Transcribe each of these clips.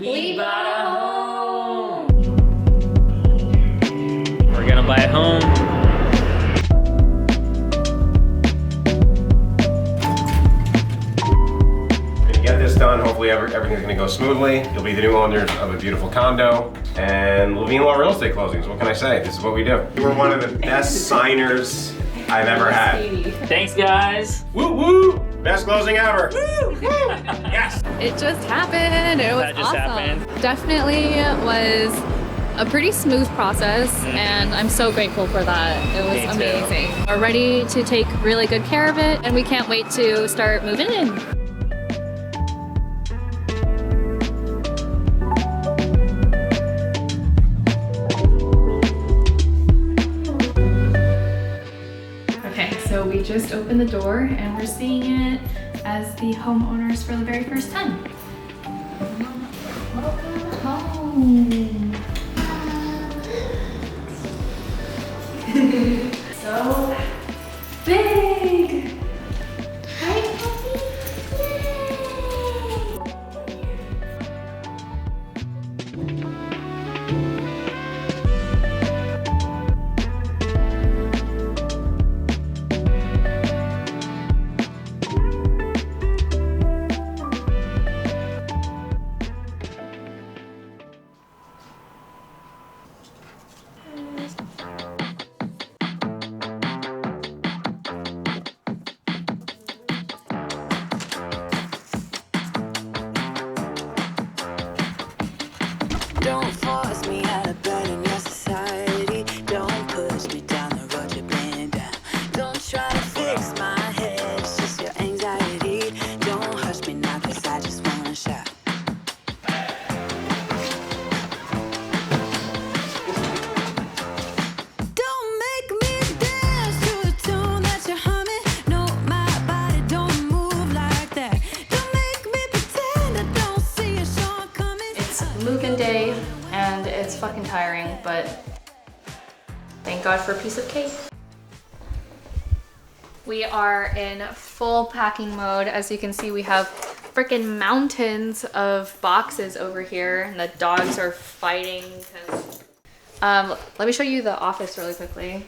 We bought a home! We're gonna buy a home. We're gonna get this done. Hopefully everything's gonna go smoothly. You'll be the new owners of a beautiful condo. And we'll be in law real estate closings. What can I say? This is what we do. You were one of the best signers I've ever had. Thanks, guys. Woo woo! Best closing ever. Woo woo! Yes! It just happened. It was That just awesome. happened. Definitely was a pretty smooth process, and I'm so grateful for that. It Me was too. amazing. We're ready to take really good care of it, and we can't wait to start moving in. Okay, so we just opened the door and we're seeing it as the homeowners for the very first time. Welcome home. So big. Hi, puppy. Don't force me out of bed in your society. Don't push me down the road you're playing down. Don't try to fix my head, it's just your anxiety. Don't hush me now, cause I just wanna shout. Don't make me dance to the tune that you're humming. No, my body don't move like that. Don't make me pretend I don't see a shortcoming. It's move-in day and it's fucking tiring, but thank God for a piece of cake. We are in full packing mode. As you can see, we have freaking mountains of boxes over here and the dogs are fighting. Let me show you the office really quickly.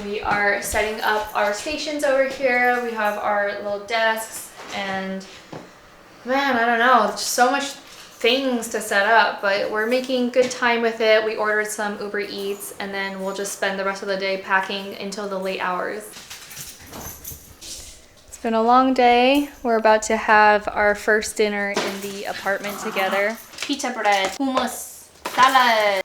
We are setting up our stations over here. We have our little desks and man, I don't know, there's so much things to set up, but we're making good time with it. We ordered some Uber Eats and then we'll just spend the rest of the day packing until the late hours. It's been a long day. We're about to have our first dinner in the apartment together. Pizza bread, hummus, salad.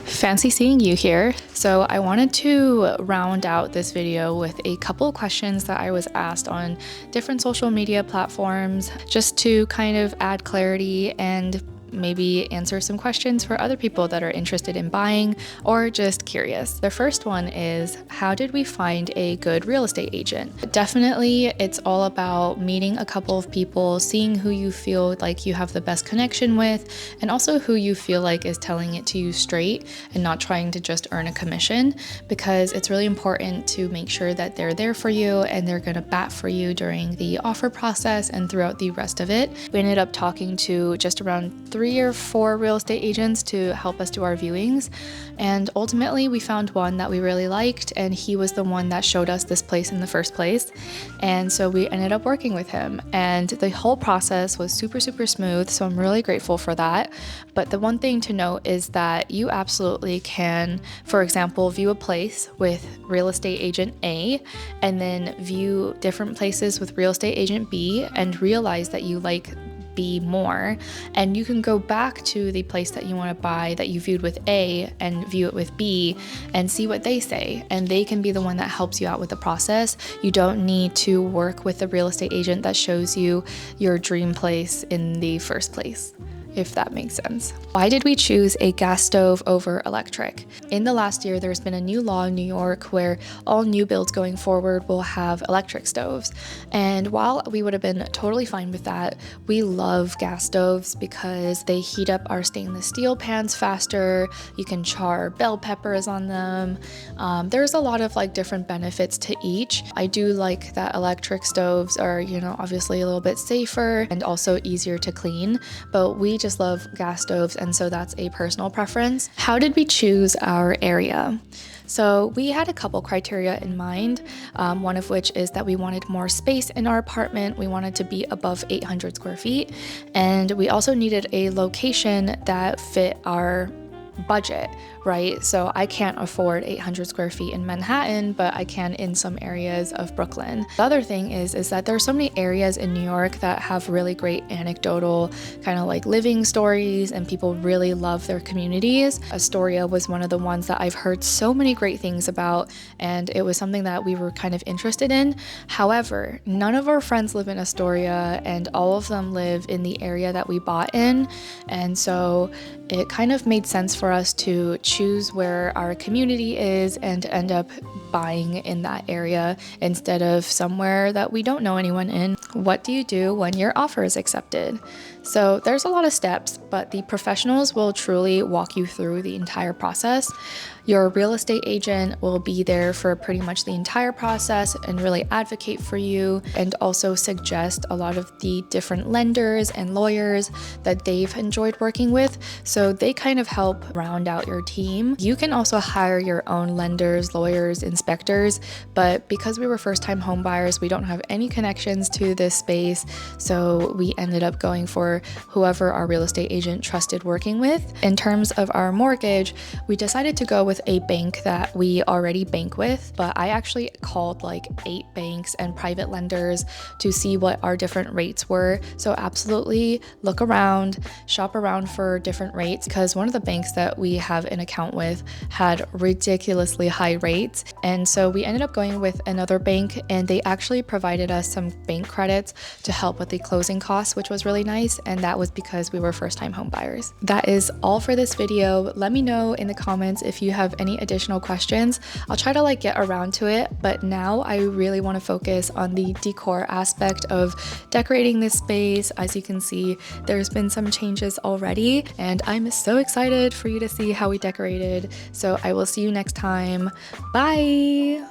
Fancy seeing you here. So I wanted to round out this video with a couple of questions that I was asked on different social media platforms, just to kind of add clarity and maybe answer some questions for other people that are interested in buying or just curious. The first one is, how did we find a good real estate agent? Definitely, it's all about meeting a couple of people, seeing who you feel like you have the best connection with, and also who you feel like is telling it to you straight and not trying to just earn a commission, because it's really important to make sure that they're there for you and they're gonna bat for you during the offer process and throughout the rest of it. We ended up talking to just around 3 or 4 real estate agents to help us do our viewings, and ultimately we found one that we really liked, and he was the one that showed us this place in the first place, and so we ended up working with him, and the whole process was super smooth, so I'm really grateful for that. But the one thing to note is that you absolutely can, for example, view a place with real estate agent A and then view different places with real estate agent B and realize that you like B more, and you can go back to the place that you want to buy that you viewed with A and view it with B and see what they say, and they can be the one that helps you out with the process. You don't need to work with the real estate agent that shows you your dream place in the first place. if that makes sense. Why did we choose a gas stove over electric? In the last year, there's been a new law in New York where all new builds going forward will have electric stoves. And while we would have been totally fine with that, we love gas stoves because they heat up our stainless steel pans faster. You can char bell peppers on them. There's a lot of like different benefits to each. I do like that electric stoves are, you know, obviously a little bit safer and also easier to clean, but we just love gas stoves, and so that's a personal preference. How did we choose our area? So we had a couple criteria in mind, one of which is that we wanted more space in our apartment. We wanted to be above 800 square feet, and we also needed a location that fit our budget, right? So I can't afford 800 square feet in Manhattan, but I can in some areas of Brooklyn. The other thing is that there's so many areas in New York that have really great anecdotal kind of like living stories, and people really love their communities. Astoria was one of the ones that I've heard so many great things about, and it was something that we were kind of interested in. However, none of our friends live in Astoria, and all of them live in the area that we bought in, and so it kind of made sense for us to choose where our community is and end up buying in that area instead of somewhere that we don't know anyone in. What do you do when your offer is accepted? So there's a lot of steps, but the professionals will truly walk you through the entire process. Your real estate agent will be there for pretty much the entire process and really advocate for you, and also suggest a lot of the different lenders and lawyers that they've enjoyed working with. So they kind of help round out your team. You can also hire your own lenders, lawyers, inspectors, but because we were first-time home buyers, we don't have any connections to this space. So we ended up going for whoever our real estate agent trusted working with. In terms of our mortgage, we decided to go with a bank that we already bank with, but I actually called like 8 banks and private lenders to see what our different rates were. So absolutely look around, shop around for different rates, because one of the banks that we have an account with had ridiculously high rates. And so we ended up going with another bank, and they actually provided us some bank credits to help with the closing costs, which was really nice. And that was because we were first-time home buyers. That is all for this video. Let me know in the comments if you have any additional questions. I'll try to like get around to it, but now I really want to focus on the decor aspect of decorating this space. As you can see, there's been some changes already, and I'm so excited for you to see how we decorated. So I will see you next time. Bye!